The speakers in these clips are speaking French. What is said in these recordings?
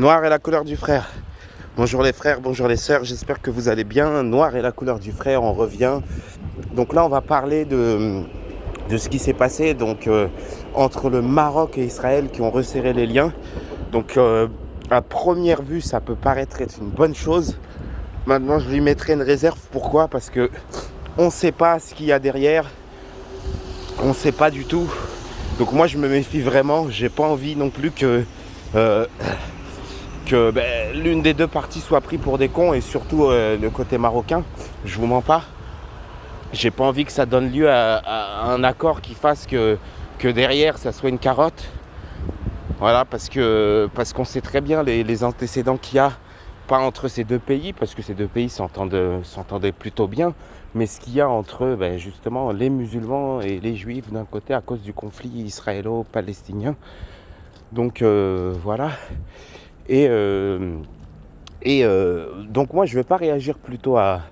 Noir et la couleur du frère. Bonjour les frères, bonjour les sœurs, j'espère que vous allez bien. Noir et la couleur du frère, on revient. Donc là, on va parler de ce qui s'est passé entre le Maroc et Israël qui ont resserré les liens. Donc à première vue, ça peut paraître être une bonne chose. Maintenant, je lui mettrai une réserve. Pourquoi ? Parce que on ne sait pas ce qu'il y a derrière. On ne sait pas du tout. Donc moi, je me méfie vraiment. J'ai pas envie non plus que l'une des deux parties soit prise pour des cons, et surtout le côté marocain. Je vous mens pas. J'ai pas envie que ça donne lieu à un accord qui fasse que derrière ça soit une carotte. Voilà, parce qu'on sait très bien les antécédents qu'il y a, pas entre ces deux pays, parce que ces deux pays s'entendaient plutôt bien, mais ce qu'il y a entre justement les musulmans et les juifs d'un côté à cause du conflit israélo-palestinien. Donc voilà. Donc moi je ne vais pas réagir plutôt à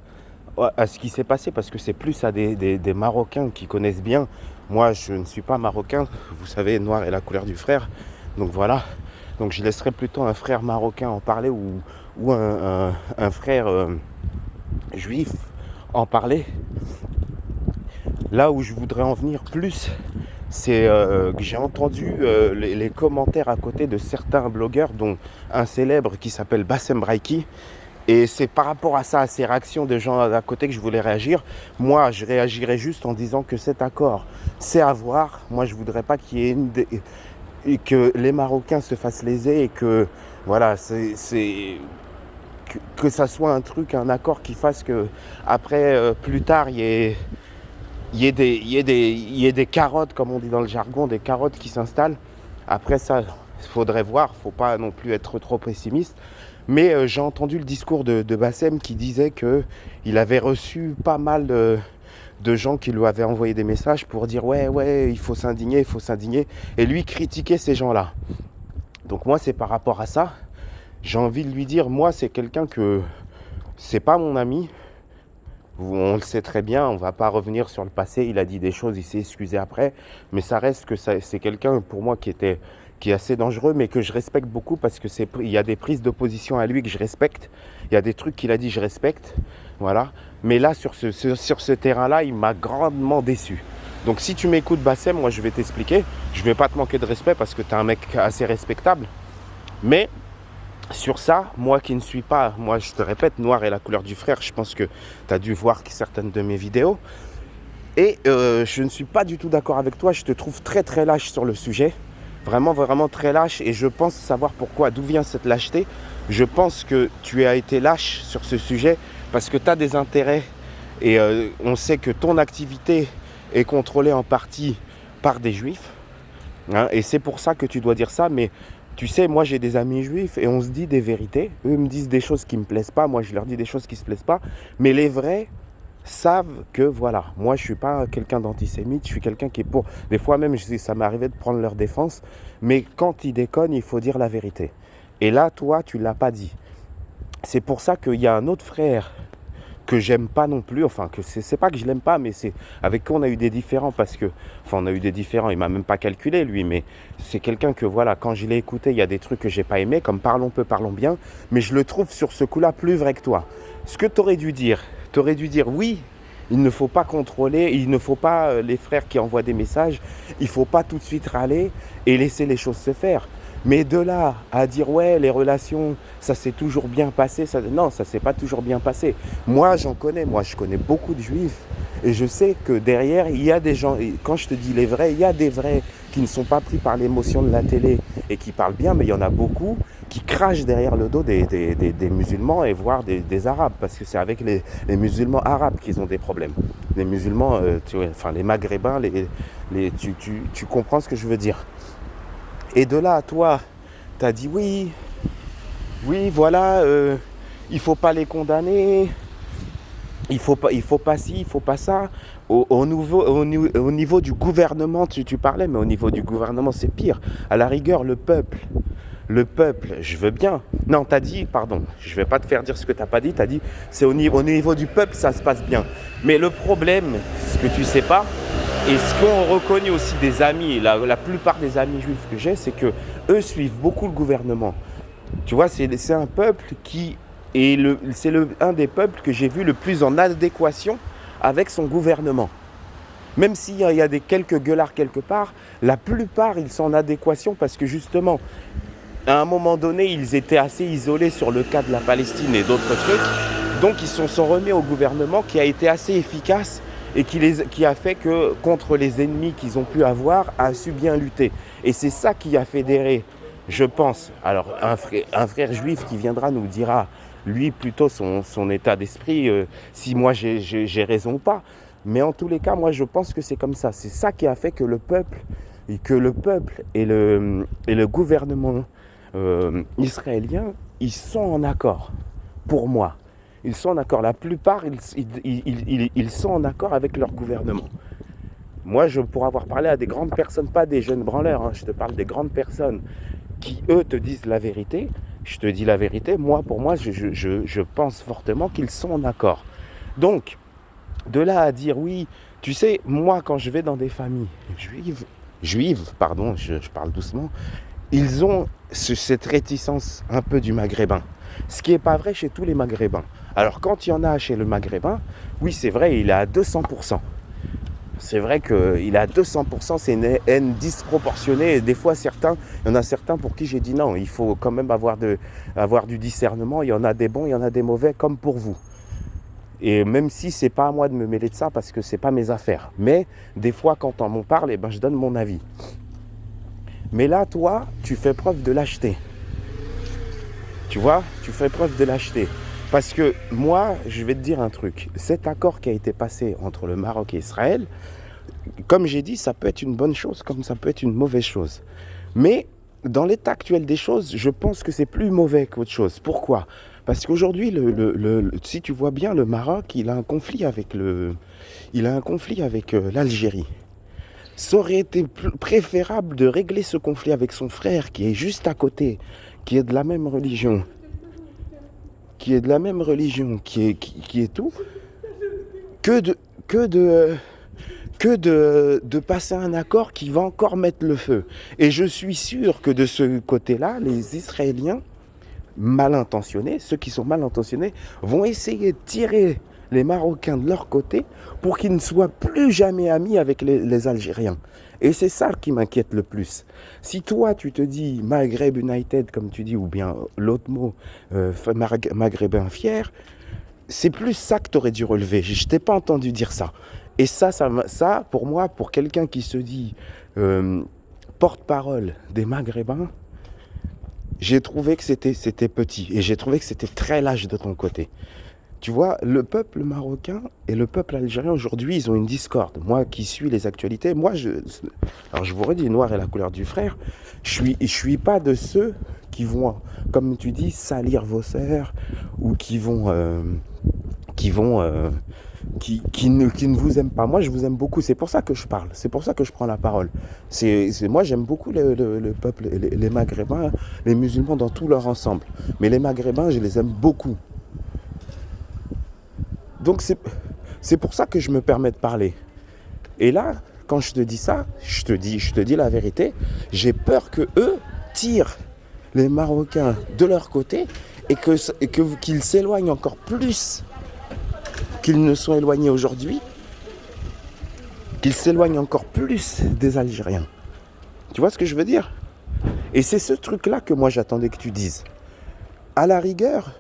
ce qui s'est passé, parce que c'est plus à des Marocains qui connaissent bien. Moi je ne suis pas marocain, vous savez, noir est la couleur du frère. Donc voilà, donc je laisserai plutôt un frère marocain en parler, ou un frère juif en parler. Là où je voudrais en venir plus, c'est que j'ai entendu les commentaires à côté de certains blogueurs, dont un célèbre qui s'appelle Bassem Braiki. Et c'est par rapport à ça, à ces réactions des gens à côté, que je voulais réagir. Moi, je réagirais juste en disant que cet accord, c'est à voir. Moi, je voudrais pas qu'il y ait et que les Marocains se fassent léser, et que voilà, que ça soit un accord qui fasse que après, plus tard, il y ait des carottes, comme on dit dans le jargon, des carottes qui s'installent. Après ça, il faudrait voir, il ne faut pas non plus être trop pessimiste. Mais j'ai entendu le discours de Bassem qui disait qu'il avait reçu pas mal de gens qui lui avaient envoyé des messages pour dire ouais, il faut s'indigner. Et lui critiquer ces gens-là. Donc moi, c'est par rapport à ça. J'ai envie de lui dire, moi, c'est quelqu'un que c'est pas mon ami. On le sait très bien, on ne va pas revenir sur le passé. Il a dit des choses, il s'est excusé après. Mais ça reste que c'est quelqu'un, pour moi, qui est assez dangereux, mais que je respecte beaucoup, parce que il y a des prises de position à lui que je respecte. Il y a des trucs qu'il a dit, je respecte. Voilà. Mais là, sur ce terrain-là, il m'a grandement déçu. Donc si tu m'écoutes, Bassem, moi je vais t'expliquer. Je ne vais pas te manquer de respect, parce que tu es un mec assez respectable. Mais sur ça, moi qui ne suis pas, moi je te répète, noir est la couleur du frère. Je pense que tu as dû voir certaines de mes vidéos. Et je ne suis pas du tout d'accord avec toi. Je te trouve très très lâche sur le sujet. Vraiment, vraiment très lâche. Et je pense savoir pourquoi, d'où vient cette lâcheté. Je pense que tu as été lâche sur ce sujet parce que tu as des intérêts. Et on sait que ton activité est contrôlée en partie par des juifs. Hein, et c'est pour ça que tu dois dire ça. Mais tu sais, moi j'ai des amis juifs et on se dit des vérités. Eux me disent des choses qui ne me plaisent pas. Moi je leur dis des choses qui ne se plaisent pas. Mais les vrais savent que voilà, moi je suis pas quelqu'un d'antisémite, je suis quelqu'un qui est pour. Des fois même, ça m'est arrivé de prendre leur défense, mais quand ils déconnent, il faut dire la vérité. Et là, toi, tu l'as pas dit. C'est pour ça qu'il y a un autre frère que j'aime pas non plus, enfin que c'est pas que je l'aime pas, mais c'est avec qui on a eu des différends, parce que, enfin on a eu des différends, il m'a même pas calculé lui, mais c'est quelqu'un que voilà, quand je l'ai écouté, il y a des trucs que j'ai pas aimé, comme parlons peu, parlons bien, mais je le trouve sur ce coup-là plus vrai que toi. Ce que tu aurais dû dire oui, il ne faut pas contrôler, il ne faut pas les frères qui envoient des messages, il ne faut pas tout de suite râler et laisser les choses se faire. Mais de là à dire ouais, les relations, ça s'est toujours bien passé, non, ça s'est pas toujours bien passé. Moi, je connais beaucoup de juifs et je sais que derrière, il y a des gens, et quand je te dis les vrais, il y a des vrais qui ne sont pas pris par l'émotion de la télé et qui parlent bien, mais il y en a beaucoup qui crachent derrière le dos des musulmans et voire des arabes, parce que c'est avec les musulmans arabes qu'ils ont des problèmes. Les musulmans, les maghrébins, tu comprends ce que je veux dire. Et de là, toi, tu as dit oui, voilà, il faut pas les condamner, il faut pas ci, il faut pas ça. Au niveau du gouvernement, tu parlais, mais au niveau du gouvernement, c'est pire. À la rigueur, le peuple, je veux bien. Non, t'as dit, pardon, je vais pas te faire dire ce que t'as pas dit, t'as dit, c'est au niveau du peuple, ça se passe bien. Mais le problème, ce que tu sais pas, et ce qu'ont reconnu aussi des amis, la plupart des amis juifs que j'ai, c'est que eux suivent beaucoup le gouvernement. Tu vois, c'est un peuple qui est un des peuples que j'ai vu le plus en adéquation avec son gouvernement. Même s'il y a quelques gueulards quelque part, la plupart, ils sont en adéquation parce que justement, à un moment donné, ils étaient assez isolés sur le cas de la Palestine et d'autres trucs. Donc, ils se sont remis au gouvernement qui a été assez efficace et qui a fait que, contre les ennemis qu'ils ont pu avoir, a su bien lutter. Et c'est ça qui a fédéré, je pense. Alors, un frère juif qui viendra nous dira, lui, plutôt son état d'esprit, si moi j'ai raison ou pas. Mais en tous les cas, moi, je pense que c'est comme ça. C'est ça qui a fait que le peuple et le gouvernement israélien, ils sont en accord, pour moi. Ils sont en accord. La plupart, ils sont en accord avec leur gouvernement. Moi, pour avoir parlé à des grandes personnes, pas des jeunes branleurs, hein, je te parle des grandes personnes qui, eux, te disent la vérité. Je te dis la vérité. Moi, pour moi, je pense fortement qu'ils sont en accord. Donc, de là à dire, oui, tu sais, moi, quand je vais dans des familles juives, pardon, je parle doucement, ils ont cette réticence un peu du maghrébin. Ce qui n'est pas vrai chez tous les maghrébins. Alors, quand il y en a chez le maghrébin, oui, c'est vrai, il est à 200%. C'est vrai qu'il est à 200%, c'est une haine disproportionnée. Et des fois, il y en a certains pour qui j'ai dit non, il faut quand même avoir du discernement. Il y en a des bons, il y en a des mauvais, comme pour vous. Et même si c'est pas à moi de me mêler de ça parce que c'est pas mes affaires. Mais des fois, quand on m'en parle, je donne mon avis. Mais là, toi, tu fais preuve de lâcheté. Tu vois, tu fais preuve de lâcheté. Parce que moi, je vais te dire un truc. Cet accord qui a été passé entre le Maroc et Israël, comme j'ai dit, ça peut être une bonne chose comme ça peut être une mauvaise chose. Mais dans l'état actuel des choses, je pense que c'est plus mauvais qu'autre chose. Pourquoi ? Parce qu'aujourd'hui, si tu vois bien, le Maroc, il a un conflit avec l'Algérie. Ça aurait été préférable de régler ce conflit avec son frère qui est juste à côté, qui est de la même religion, qui est tout, que de passer un accord qui va encore mettre le feu. Et je suis sûr que de ce côté-là, les Israéliens mal intentionnés, ceux qui sont mal intentionnés, vont essayer de tirer les Marocains de leur côté pour qu'ils ne soient plus jamais amis avec les Algériens. Et c'est ça qui m'inquiète le plus. Si toi, tu te dis Maghreb United, comme tu dis, ou bien l'autre mot, maghrébin fier, c'est plus ça que tu aurais dû relever. Je t'ai pas entendu dire ça. Et ça, pour moi, pour quelqu'un qui se dit porte-parole des Maghrébins, j'ai trouvé que c'était petit. Et j'ai trouvé que c'était très lâche de ton côté. Tu vois, le peuple marocain et le peuple algérien, aujourd'hui, ils ont une discorde. Moi qui suis les actualités, alors je vous redis, noir est la couleur du frère, je suis pas de ceux qui vont, comme tu dis, salir vos sœurs, ou qui ne vous aiment pas. Moi, je vous aime beaucoup. C'est pour ça que je parle. C'est pour ça que je prends la parole. Moi, j'aime beaucoup le peuple, les Maghrébins, les musulmans dans tout leur ensemble. Mais les Maghrébins, je les aime beaucoup. Donc, c'est pour ça que je me permets de parler. Et là, quand je te dis ça, je te dis la vérité, j'ai peur que eux tirent les Marocains de leur côté et qu'ils s'éloignent encore plus qu'ils ne sont éloignés aujourd'hui, qu'ils s'éloignent encore plus des Algériens. Tu vois ce que je veux dire ? Et c'est ce truc-là que moi j'attendais que tu dises. À la rigueur,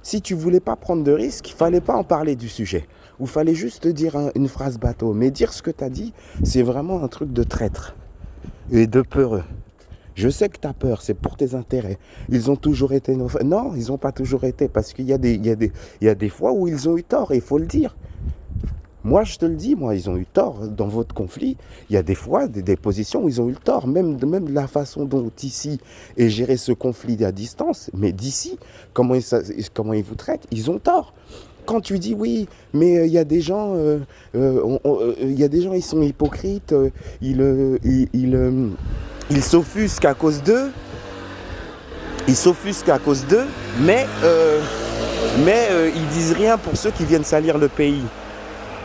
si tu voulais pas prendre de risques, il fallait pas en parler du sujet. Ou fallait juste dire une phrase bateau. Mais dire ce que tu as dit, c'est vraiment un truc de traître et de peureux. Je sais que tu as peur, c'est pour tes intérêts. Ils ont toujours été nos frères. Non, ils n'ont pas toujours été, parce qu'il y a des fois où ils ont eu tort, et il faut le dire. Moi, je te le dis, ils ont eu tort dans votre conflit. Il y a des fois des positions où ils ont eu le tort, même de la façon dont ici est géré ce conflit à distance. Mais d'ici, comment ils vous traitent, ils ont tort. Quand tu dis oui, mais il y a des gens, ils sont hypocrites, ils s'offusquent à cause d'eux. Mais ils disent rien pour ceux qui viennent salir le pays.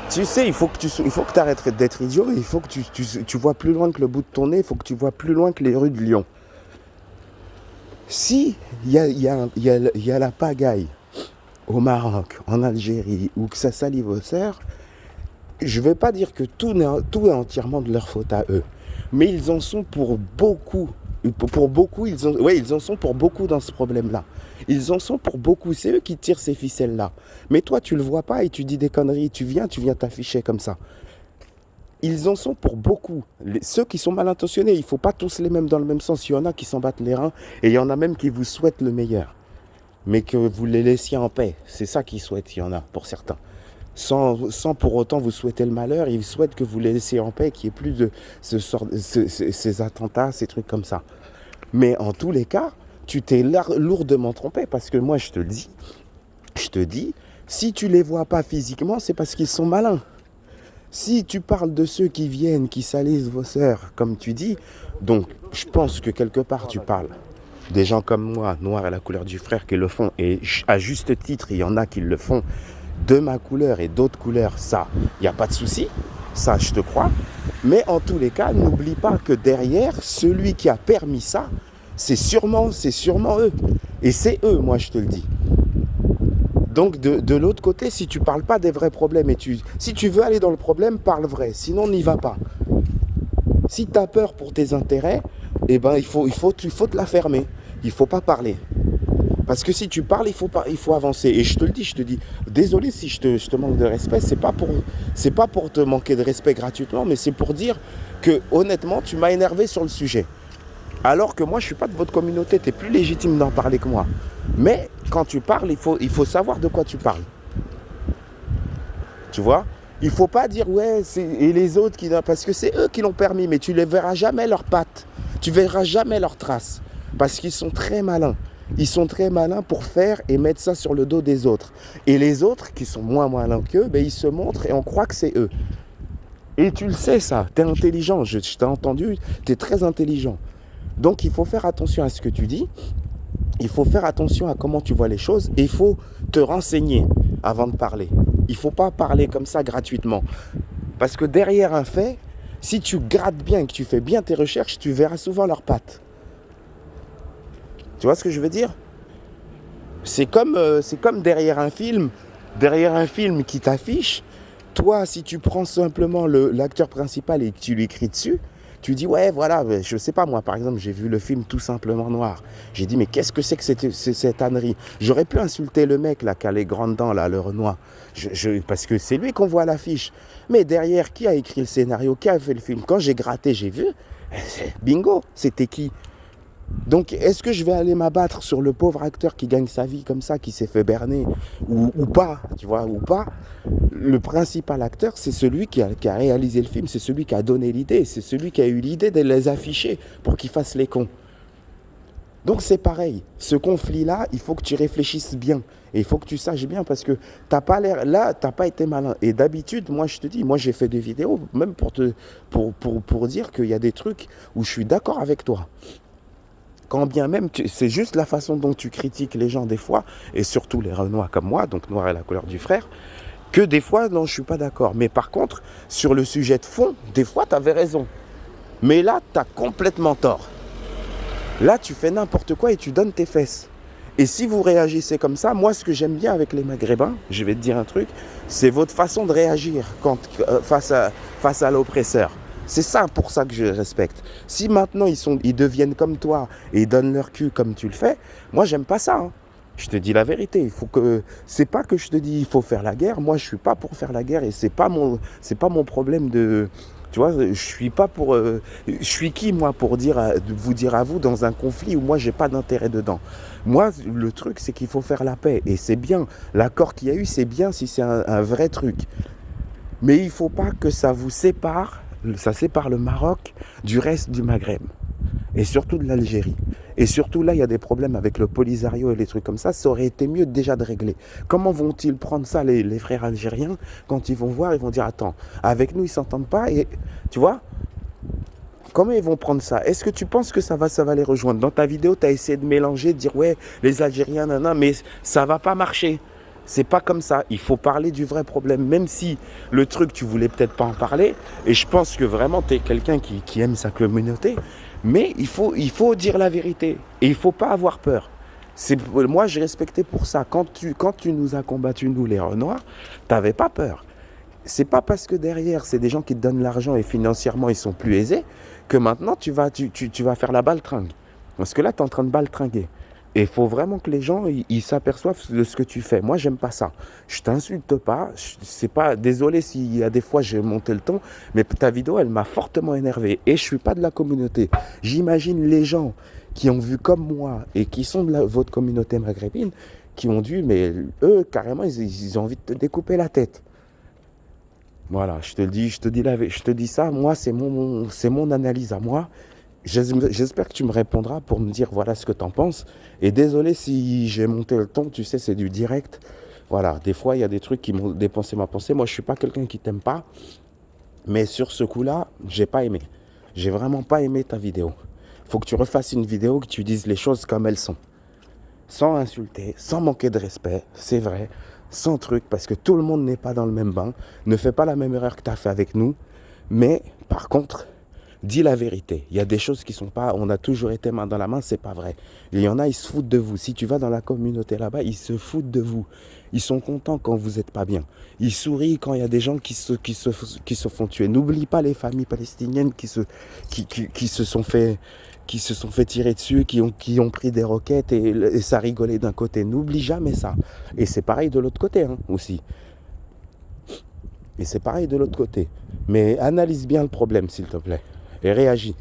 Tu sais, il faut que tu arrêtes d'être idiot. Il faut que tu vois plus loin que le bout de ton nez. Il faut que tu vois plus loin que les rues de Lyon. Si il y a la pagaille au Maroc, en Algérie, ou que ça salit vos sœurs, je ne vais pas dire que tout est entièrement de leur faute à eux. Mais ils en sont pour beaucoup. Pour beaucoup, ils en sont pour beaucoup dans ce problème-là. Ils en sont pour beaucoup. C'est eux qui tirent ces ficelles-là. Mais toi, tu le vois pas et tu dis des conneries. Tu viens t'afficher comme ça. Ils en sont pour beaucoup. Ceux qui sont mal intentionnés, il ne faut pas tous les mêmes dans le même sens. Il y en a qui s'en battent les reins et il y en a même qui vous souhaitent le meilleur. Mais que vous les laissiez en paix. C'est ça qu'ils souhaitent, il y en a pour certains. Sans pour autant vous souhaiter le malheur, ils souhaitent que vous les laissiez en paix, qu'il n'y ait plus de ces attentats, ces trucs comme ça. Mais en tous les cas, tu t'es lourdement trompé parce que moi je te dis, si tu les vois pas physiquement, c'est parce qu'ils sont malins. Si tu parles de ceux qui viennent, qui salissent vos sœurs, comme tu dis, donc je pense que quelque part tu parles des gens comme moi, noirs à la couleur du frère, qui le font, et à juste titre, il y en a qui le font de ma couleur et d'autres couleurs, ça, il n'y a pas de souci, ça je te crois, mais en tous les cas, n'oublie pas que derrière, celui qui a permis ça, c'est sûrement eux, et c'est eux, moi je te le dis. Donc de l'autre côté, si tu ne parles pas des vrais problèmes, si tu veux aller dans le problème, parle vrai, sinon n'y va pas. Si tu as peur pour tes intérêts, eh ben, il faut te la fermer, il ne faut pas parler. Parce que si tu parles, il faut avancer. Et je te le dis, désolé si je te manque de respect, c'est pas pour te manquer de respect gratuitement, mais c'est pour dire que honnêtement, tu m'as énervé sur le sujet. Alors que moi, je ne suis pas de votre communauté, tu es plus légitime d'en parler que moi. Mais quand tu parles, il faut savoir de quoi tu parles. Tu vois ? Il ne faut pas dire, ouais, et les autres, parce que c'est eux qui l'ont permis, mais tu ne verras jamais leurs pattes, tu ne verras jamais leurs traces, parce qu'ils sont très malins. Ils sont très malins pour faire et mettre ça sur le dos des autres. Et les autres, qui sont moins malins qu'eux, ils se montrent et on croit que c'est eux. Et tu le sais ça, tu es intelligent, je t'ai entendu, tu es très intelligent. Donc il faut faire attention à ce que tu dis, il faut faire attention à comment tu vois les choses et il faut te renseigner avant de parler. Il ne faut pas parler comme ça gratuitement. Parce que derrière un fait, si tu grattes bien et que tu fais bien tes recherches, tu verras souvent leurs pattes. Tu vois ce que je veux dire ? C'est comme derrière un film qui t'affiche. Toi, si tu prends simplement l'acteur principal et que tu lui cries dessus, tu dis ouais voilà, je sais pas moi par exemple j'ai vu le film Tout simplement noir. J'ai dit mais qu'est-ce que c'est que cette ânerie ? J'aurais pu insulter le mec là qui a les grandes dents là, le Renoir, parce que c'est lui qu'on voit à l'affiche. Mais derrière, qui a écrit le scénario, qui a fait le film ? Quand j'ai gratté, j'ai vu, bingo, c'était qui ? Donc, est-ce que je vais aller m'abattre sur le pauvre acteur qui gagne sa vie comme ça, qui s'est fait berner, ou pas, tu vois, ou pas ? Le principal acteur, c'est celui qui a réalisé le film, c'est celui qui a donné l'idée, c'est celui qui a eu l'idée de les afficher pour qu'ils fassent les cons. Donc c'est pareil, ce conflit-là, il faut que tu réfléchisses bien. Et il faut que tu saches bien parce que t'as pas été malin. Et d'habitude, moi je te dis, moi j'ai fait des vidéos, même pour dire qu'il y a des trucs où je suis d'accord avec toi. Quand bien même, c'est juste la façon dont tu critiques les gens des fois, et surtout les Renois comme moi, donc noir est la couleur du frère, que des fois, non, je ne suis pas d'accord. Mais par contre, sur le sujet de fond, des fois, tu avais raison. Mais là, tu as complètement tort. Là, tu fais n'importe quoi et tu donnes tes fesses. Et si vous réagissez comme ça, moi, ce que j'aime bien avec les Maghrébins, je vais te dire un truc, c'est votre façon de réagir face à l'oppresseur. C'est ça pour ça que je respecte. Si maintenant ils deviennent comme toi et ils donnent leur cul comme tu le fais, moi j'aime pas ça. Hein. Je te dis la vérité. C'est pas que je te dis il faut faire la guerre. Moi je suis pas pour faire la guerre et c'est pas mon problème de. Tu vois, je suis pas pour. Je suis qui moi pour vous dire à vous dans un conflit où moi j'ai pas d'intérêt dedans. Moi le truc c'est qu'il faut faire la paix et c'est bien. L'accord qu'il y a eu c'est bien si c'est un vrai truc. Mais il faut pas que ça vous sépare. Ça sépare le Maroc du reste du Maghreb et surtout de l'Algérie. Et surtout là, il y a des problèmes avec le Polisario et les trucs comme ça. Ça aurait été mieux déjà de régler. Comment vont-ils prendre ça, les frères algériens, quand ils vont voir, ils vont dire attends, avec nous ils s'entendent pas et tu vois. Comment ils vont prendre ça ? Est-ce que tu penses que ça va les rejoindre ? Dans ta vidéo, tu as essayé de mélanger, de dire ouais, les Algériens, mais ça va pas marcher. C'est pas comme ça, il faut parler du vrai problème, même si le truc tu voulais peut-être pas en parler, et je pense que vraiment tu es quelqu'un qui aime sa communauté, Mais il faut dire la vérité. Et il ne faut pas avoir peur. Moi, j'ai respecté pour ça. Quand tu nous as combattus, nous, les Renoirs, tu n'avais pas peur. C'est pas parce que derrière, c'est des gens qui te donnent l'argent et financièrement, ils sont plus aisés, que maintenant, tu vas faire la baltringue. Parce que là, tu es en train de baltringuer. Et il faut vraiment que les gens ils s'aperçoivent de ce que tu fais. Moi, j'aime pas ça. Je t'insulte pas. C'est pas. Désolé s'il y a des fois j'ai monté le ton, mais ta vidéo, elle m'a fortement énervé. Et je suis pas de la communauté. J'imagine les gens qui ont vu comme moi et qui sont de votre communauté maghrébine, qui ont dû, mais eux, carrément, ils ont envie de te découper la tête. Voilà, je te dis ça. Moi, c'est mon analyse à moi. J'espère que tu me répondras pour me dire voilà ce que tu en penses. Et désolé si j'ai monté le ton, tu sais, c'est du direct. Voilà, des fois, il y a des trucs qui m'ont dépensé ma pensée. Moi, je suis pas quelqu'un qui t'aime pas. Mais sur ce coup-là, j'ai pas aimé. J'ai vraiment pas aimé ta vidéo. Faut que tu refasses une vidéo, que tu dises les choses comme elles sont. Sans insulter, sans manquer de respect, c'est vrai. Sans truc, parce que tout le monde n'est pas dans le même bain. Ne fais pas la même erreur que tu as fait avec nous. Mais, par contre, dis la vérité. Il y a des choses qui sont pas... On a toujours été main dans la main, c'est pas vrai. Il y en a, ils se foutent de vous. Si tu vas dans la communauté là-bas, ils se foutent de vous. Ils sont contents quand vous n'êtes pas bien. Ils sourient quand il y a des gens qui se font tuer. N'oublie pas les familles palestiniennes qui se sont fait tirer dessus, qui ont pris des roquettes et ça rigolait d'un côté. N'oublie jamais ça. Et c'est pareil de l'autre côté aussi. Et c'est pareil de l'autre côté. Mais analyse bien le problème, s'il te plaît. Et réagis.